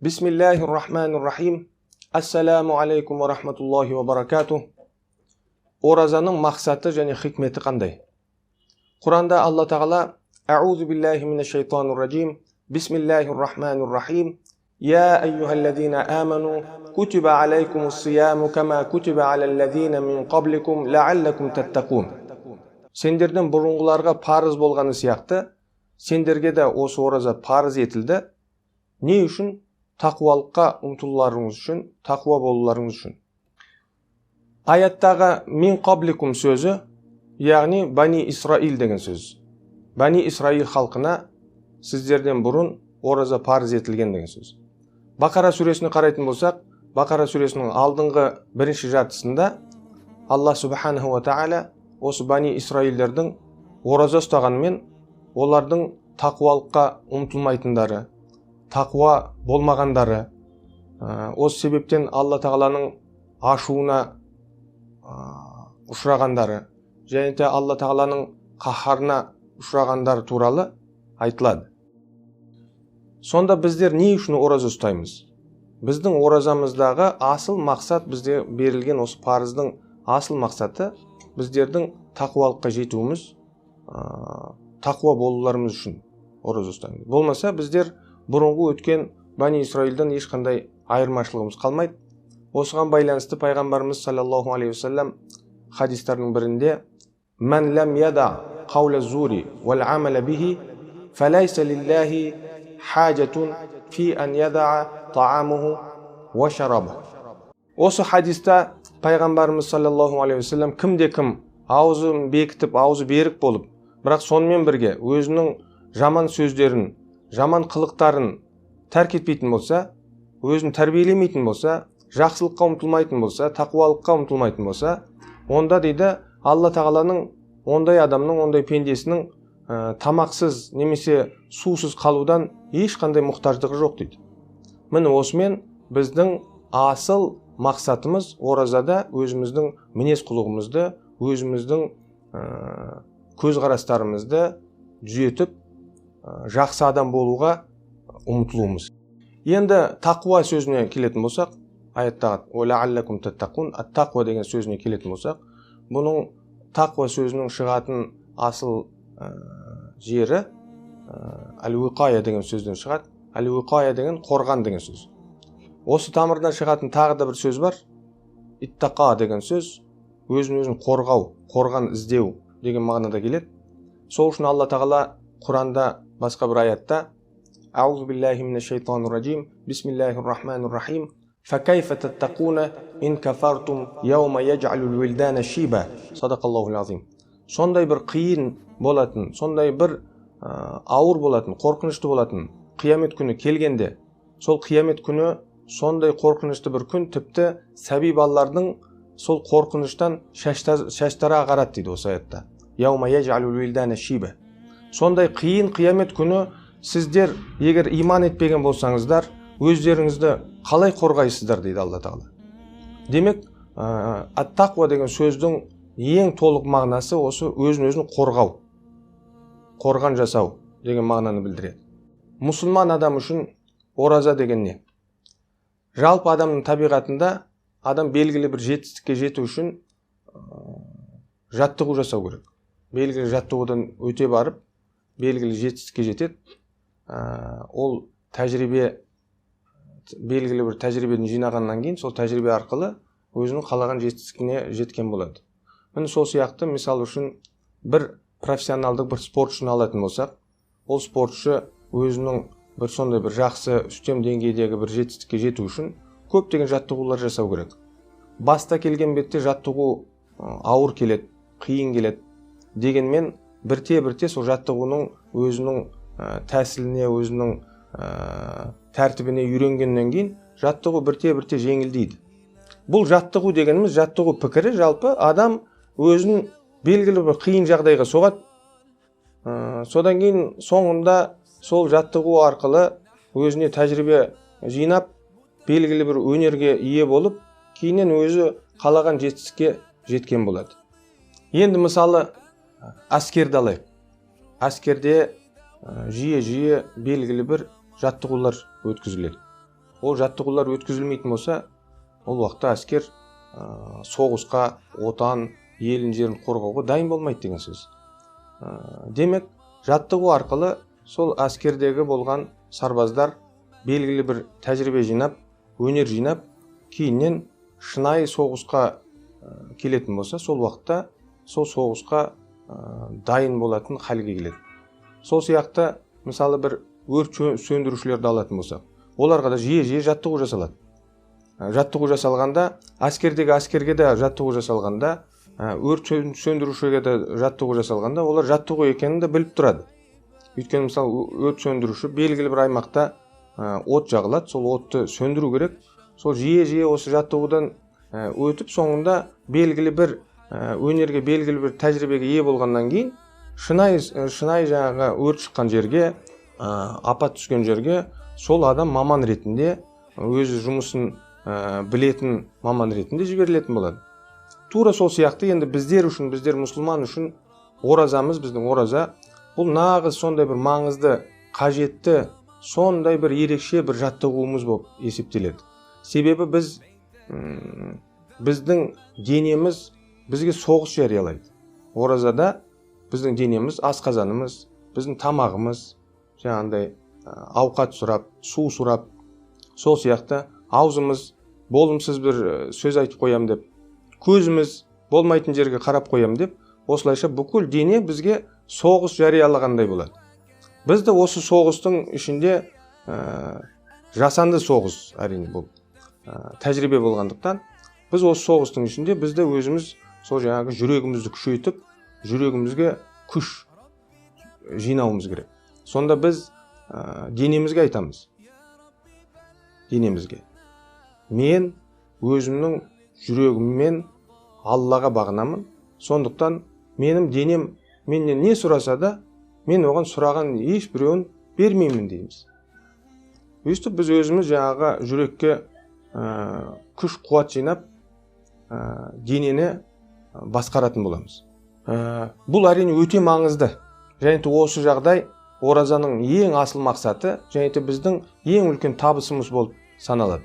Bismillahirrahmanirrahim. Assalamu alaikum wa rahmatullahi wa barakatuh. Orazanın maqsati және hikmeti qanday? Qur'onda Alloh taolo A'udhu billahi minashaytonirrajim. Bismillahirrahmanirrahim. Ya ayyuhallazina amanu kutiba alaykumus siyamu kama kutiba alallazina min qablikum la'allakum tattaqun. Сендерден бұрынғыларға парыз болғаны сияқты, сендерге де осы ораза парыз етілді. Не үшін? Тақуалыққа ұмтылуларыңыз үшін, тақуа болуларыңыз үшін. Аяттағы мин қабликум сөзі, яғни Бани Исраил деген сөз. Бани Исраил халқына сіздерден бұрын ораза парыз етілген деген сөз. Бақара сүресіне қарайтын болсақ, Бақара сүресінің алдыңғы бірінші жартысында Алла субханаху ва тағала осы Бани Исраилдердің ораза ұстағанымен олардың тақуалыққа ұмтылмайтындары, тақуа болмағандары, осы себептен Алла тағаланың ашуына ұшырағандары, және де Алла тағаланың қаһарына ұшырағандары туралы айтылады. Сонда біздер не үшін ораза ұстаймыз? Біздің оразамыздағы асыл мақсат, бізде берілген осы парыздың асыл мақсаты біздердің тақуалыққа жетуіміз, тақуа болуларымыз үшін ораза ұстаймыз. Болмаса біздер бұрынғы өткен Бани Исраилден ешқандай айырмашылығымыз қалмайды. Осыған байланысты пайғамбарымыз саллаллаху алейхи вассалам хадистердің бірінде «Мән ләм яда қауля зури вәл амала бихи фәләйса лиллахи хаджатун фи ан яда таамуху ва шарабу». Осы хадиста пайғамбарымыз саллаллаху алейхи вассалам кімде-кім аузын бекітіп, аузы берік болып, бірақ сонымен бірге өзінің жаман сөздерін, жаман қылықтарын тәрк етпейтін болса, өзін тәрбиелемейтін болса, жақсылыққа ұмтылмайтын болса, тақуалыққа ұмтылмайтын болса, онда дейді Алла тағаланың ондай адамның, ондай пендесінің тамақсыз немесе сусыз қалудан ешқандай мұқтаждығы жоқ дейді. Міне осымен біздің асыл мақсатымыз оразада өзіміздің мінез құлығымызды, өзіміздің көзқарастарымызды түзетіп, жақсы адам болуға ұмтылуымыз. Енді тақуа сөзіне келетін болсақ, аяттағы «Лa'аллакум таттақун» ат-тақуа деген сөзіне келетін болсақ, бұның тақуа сөзінің шығатын асыл жері әл-уиқая деген сөзден шығады. Әл-уиқая деген қорған деген сөз. Осы тамырдан шығатын тағы да бір сөз бар. Иттақа деген сөз өзін қорғау, қорған іздеу деген мағынада келеді. Сол үшін Алла тағала Құранда басқа бір аятта Аузу биллахи минашшайтанирраджим. Бисмиллахиррахманиррахим. Факайфа таттақуна ин кафартум яума яджалул вилдана шиба. Садақаллахул азим. Сондай бір қиын болатын, сондай бір ауыр болатын, қорқынышты болатын қиямет күні келгенде, сол қиямет күні сондай қорқынышты бір күн, тіпті сәби балалардың сол қорқыныштан шаштары ағарады дейді осы аятта. Яума яджалул вилдана шиба. Сондай қиын қиямет күні сіздер егер иман етпеген болсаңыздар, өздеріңізді қалай қорғайсыздар дейді Алла тағала. Демек, ат-тақуа деген сөздің ең толық мағынасы осы өзін қорғау, қорған жасау деген мағынаны білдіреді. Мұсылман адам үшін ораза деген не? Жалпы адамның табиғатында адам белгілі бір жетістікке жету үшін жаттығу жасау керек. Белгілі жаттығудан өте барып, белгілі жетістікке жетеді. Ол тәжірибе, белгілі бір тәжірибені жинағаннан кейін, сол тәжірибе арқылы өзінің қалаған жетістігіне жеткен болады. Міне сол сияқты, мысал үшін бір профессионалдық бір спортшыны алатын болсақ, ол спортшы өзінің бір сондай бір жақсы үстем деңгейдегі бір жетістікке жету үшін көптеген жаттығулар жасау керек. Баста келген бетте жаттығу ауыр келеді, қиын келеді. Дегенмен бірте-бірте сол жаттығуның өзінің тәсіліне, өзінің тәртібіне үйренгеннен кейін жаттығу бірте-бірте жеңілдейді. Бұл жаттығу дегеніміз, жаттығу пікірі жалпы адам өзін белгілі бір қиын жағдайға соғады. Содан кейін соңында сол жаттығу арқылы өзіне тәжірибе жинап, белгілі бір өнерге ие болып, кейіннен өзі қалаған жетістікке жеткен болады. Енді мысалы әскерді алайық. Әскерде жиі белгілі бір жаттығулар өткізіледі. ол жаттығулар өткізілмейтін болса, ол уақытта әскер соғысқа, отан, елін жерін қорғауға дайын болмайды деген сөз. Демек, жаттығу арқылы сол әскердегі болған сарбаздар белгілі бір тәжірибе жинап, өнер жинап, кейіннен шынайы соғысқа келетін болса, сол уақытта сол соғысқа дайын болатын халге келеді. Сол сияқты, мысалы бір өрт сөндірушілерді алатын болса, оларға да жиі жаттығу жасалады. Жаттығу жасалғанда, әскерге де жаттығу жасалғанда, өрт сөндірушіге де жаттығу жасалғанда, олар жаттығу екенін де біліп тұрады. Өйткені мысалы өрт сөндіруші белгілі бір аймақта от жағылады, сол отты сөндіру керек. Сол жиі осы жаттығудан өтіп, соңында белгілі бір өнерге, белгілі бір тәжірибеге ие болғаннан кейін, шынайы жаңағы өрт шыққан жерге, апат түскен жерге сол адам маман ретінде, өзі жұмысын білетін маман ретінде жіберілетін болады. Тура сол сияқты енді біздер мұсылман үшін оразамыз, біздің ораза, бұл нағыз сондай бір маңызды, қажетті, сондай бір ерекше бір жаттығуымыз болып есептеледі. Себебі біздің денеміз бізге соғыс жариялайды. Оразада біздің денеміз, асқазанымыз, біздің тамағымыз, жаңағындай ауқат сұрап, су сұрап, сол сияқты аузымыз болымсыз бір сөз айтып қоям деп, көзіміз болмайтын жерге қарап қоям деп, осылайша бүкіл дене бізге соғыс жариялағандай болады. Бізді осы соғыстың ішінде жасанды соғыс, әрине бұл тәжірибе болғандықтан, біз осы соғыстың ішінде бізді өзіміз сол жаңағы жүрегімізді күшейтіп, жүрегімізге күш жинауымыз керек. Сонда біз денемізге айтамыз. Денемізге. Мен өзімнің жүрегіммен Аллаға бағынамын. Сондықтан менің денем менен не сұраса да, мен оған сұраған ешбіреуін бермеймін дейміз. Өйстіп біз өзіміз жаңағы жүрекке күш қуат жинап, денені басқаратын боламыз. Бұл әрине өте маңызды. Және осы жағдай оразаның ең асыл мақсаты, және біздің ең үлкен табысымыз болып саналады.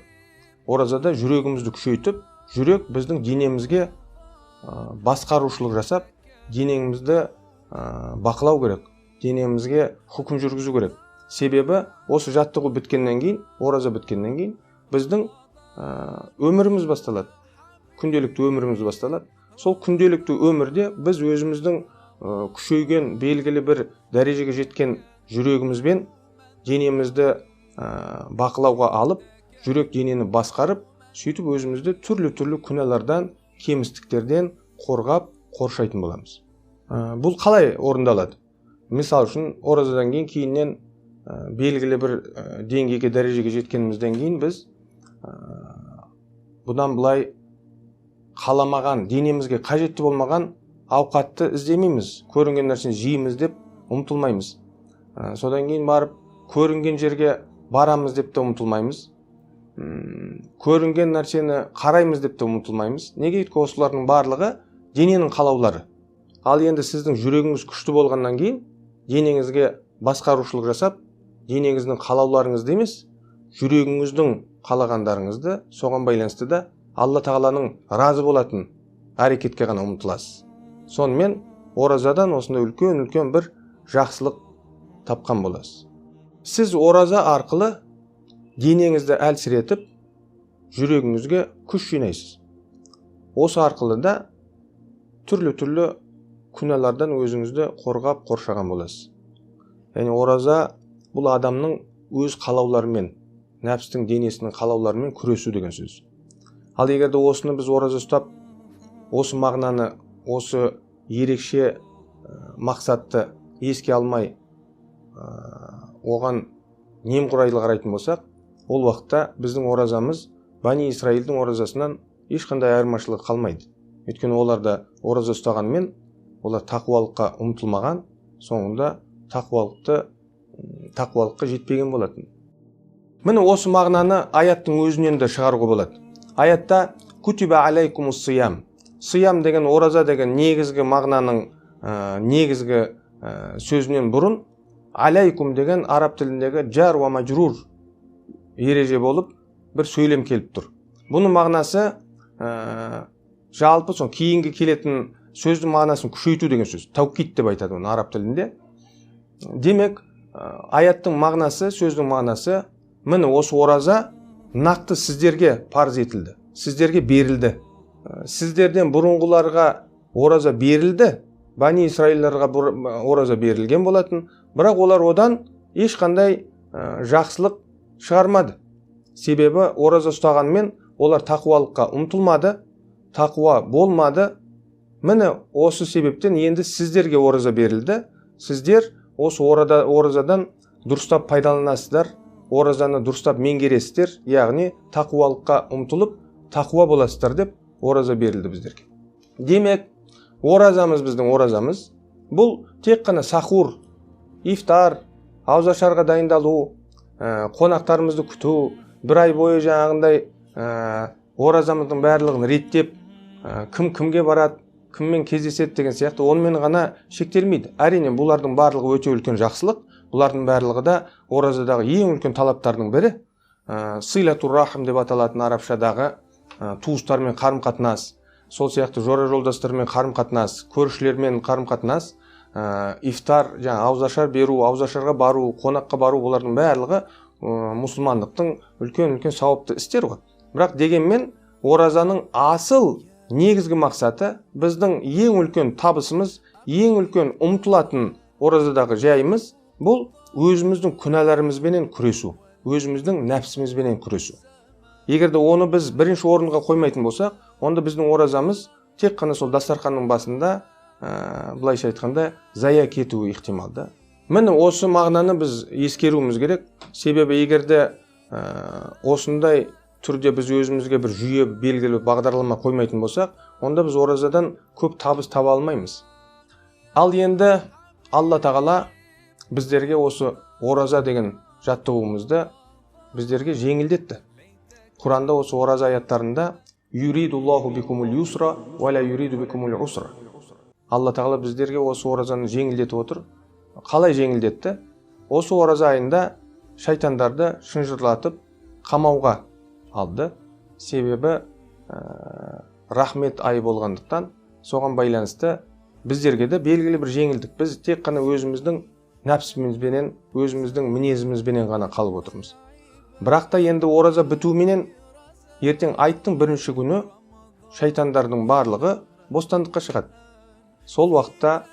Оразада жүрегімізді күшейтіп, жүрек біздің денемізге басқарушылық жасап, денемізді бақылау керек, денемізге хүкім жүргізу керек. Себебі осы жаттығу біткеннен кейін, ораза біткеннен кейін, біздің өміріміз басталады. Күнделікті өміріміз басталады. Сол күнделікті өмірде біз өзіміздің күшейген, белгілі бір дәрежеге жеткен жүрегімізбен денемізді бақылауға алып, жүрек денені басқарып, сөйтіп өзімізді түрлі күнәлардан, кемістіктерден қорғап, қоршайтын боламыз. Бұл қалай орындалады? Мысал үшін, оразадан кейіннен белгілі бір деңгейге, дәрежеге жеткенімізден кейін біз бұдан былай қаламаған, денемізге қажетті болмаған ауқатты іздемейміз, көрінген нәрсені жейміз деп ұмтылмаймыз. Содан кейін барып, көрінген жерге барамыз деп те ұмтылмаймыз. Көрінген нәрсені қараймыз деп те ұмтылмаймыз. Неге өйткені осылардың барлығы дененің қалаулары. Ал енді сіздің жүрегіңіз күшті болғаннан кейін, денеңізге басқарушылық жасап, денеңіздің қалауларыңызды емес, жүрегіңіздің қалағандарыңызды соған байланысты да Алла Тағаланың разы болатын әрекетке ғана ұмтыласыз. Сонымен оразадан осындай үлкен бір жақсылық тапқан боласыз. Сіз ораза арқылы денеңізді әлсіретіп, жүрегіңізге күш жинайсыз. Осы арқылы да түрлі күнәлардан өзіңізді қорғап, қоршаған боласыз. Яғни ораза бұл адамның өз қалауларымен, нәпстің денесінің қалауларымен күресу деген сөз. Ал егерде осыны біз ораза ұстап, осы мағынаны, осы ерекше мақсатты еске алмай, оған немқұрайлы қарайтын болсақ, ол уақытта біздің оразамыз Бани Исраилдің оразасынан ешқандай айырмашылығы қалмайды. Өйткені оларда ораза ұстағанмен, олар тақуалыққа ұмтылмаған, соңында тақуалыққа жетпеген болатын. Міне осы мағынаны аяттың өзінен де шығаруға болады. Аятта «Кутиба алейкумус сиям». Сиям деген, ораза деген негізгі мағынаның негізгі сөзінен бұрын алейкум деген араб тіліндегі жар ва маджрур ереже болып, бір сөйлем келіп тұр. Бұның мағынасы жалпы кейінгі келетін сөздің мағынасын күшейту деген сөз. Таукид деп айтады оны араб тілінде. Демек, аяттың мағынасы, сөздің мағынасы, міне осы ораза нақты сіздерге парыз етілді, сіздерге берілді. Сіздерден бұрынғыларға ораза берілді, Бани Исраилдарға ораза берілген болатын, бірақ олар одан ешқандай жақсылық шығармады. Себебі ораза ұстағанмен олар тақуалыққа ұмтылмады, тақуа болмады. Міне осы себептен енді сіздерге ораза берілді. Сіздер осы оразадан дұрыстап пайдаланасыздар, оразаны дұрыстап меңгересіздер, яғни тақуалыққа ұмтылып, тақуа боласыздар деп ораза берілді біздерге. Демек, оразамыз біздің оразамыз, бұл тек қана сахур, ифтар, ауызашарға дайындалу, қонақтарымызды күту, бір ай бойы жаңағындай оразамыздың барлығын реттеп, кім кімге барады, кіммен кездеседі деген сияқты онымен ғана шектелмейді. Әрине, бұлардың барлығы өте үлкен жақсылық, бұлардың барлығы да оразадағы ең үлкен талаптардың бірі. Силатур рахим деп аталатын арабшадағы туыстармен қарым-қатынас, сол сияқты жора жолдастармен қарым-қатынас, көршілермен қарым-қатынас, ифтар, ауызашар беру, ауызашарға бару, қонаққа бару, бұлардың барлығы мұсылмандықтың үлкен сауапты істер ғой. Бірақ дегенмен оразаның асыл негізгі мақсаты, біздің ең үлкен табысымыз, ең үлкен ұмтылатын оразадағы жайымыз, бұл өзіміздің күнәларымызбенен күресу, өзіміздің нәпсімізбенен күресу. Егерде оны біз бірінші орынға қоймайтын болсақ, онда біздің оразамыз тек қана сол дастарханның басында, былайша айтқанда, зая кетуі ықтималды. Міне осы мағынаны біз ескеруіміз керек. Себебі егерде осындай түрде біз өзімізге бір жүйе, белгілі бағдарлама қоймайтын болсақ, онда біз оразадан көп табыс таба алмаймыз. Ал енді Алла тағала біздерге осы ораза деген жаттығуымызды біздерге жеңілдетті. Құранда осы ораза аяттарында юридуллаху бикумул юсра ва ла юриду бикумул усра. Алла тағала біздерге осы оразаны жеңілдетіп отыр. Қалай жеңілдетті? Осы ораза айында шайтандарды шынжырлатып қамауға алды. Себебі рахмет айы болғандықтан соған байланысты біздерге де белгілі бір жеңілдік. Біз тек қана өзіміздің нәпсімізбенен, өзіміздің мінезімізбенен ғана қалып отырмыз. Бірақ та енді ораза бітуменен ертең айттың бірінші күні шайтандардың барлығы бостандыққа шығады. Сол уақытта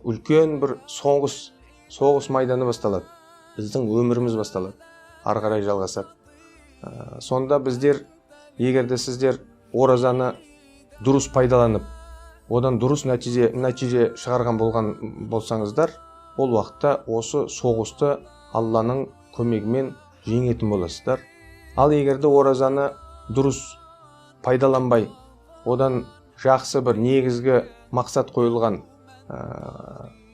үлкен бір соғыс майданы басталады. Біздің өміріміз басталады. Ары қарай жалғасады. Сонда біздер, егерде сіздер оразаны дұрыс пайдаланып, одан дұрыс нәтиже шығарған болсаңыздар, ол уақытта осы соғысты Алланың көмегімен жеңетін боласыздар. Ал егерде оразаны дұрыс пайдаланбай, одан жақсы бір негізгі мақсат қойылған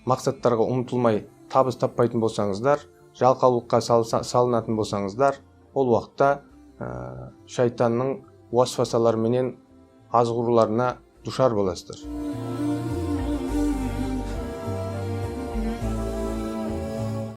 мақсаттарға ұмтылмай табыс таппайтын болсаңыздар, жалқаулыққа салынатын болсаңыздар, ол уақытта шайтанның уасвасаларыменен азғыруларына душар боласыздар.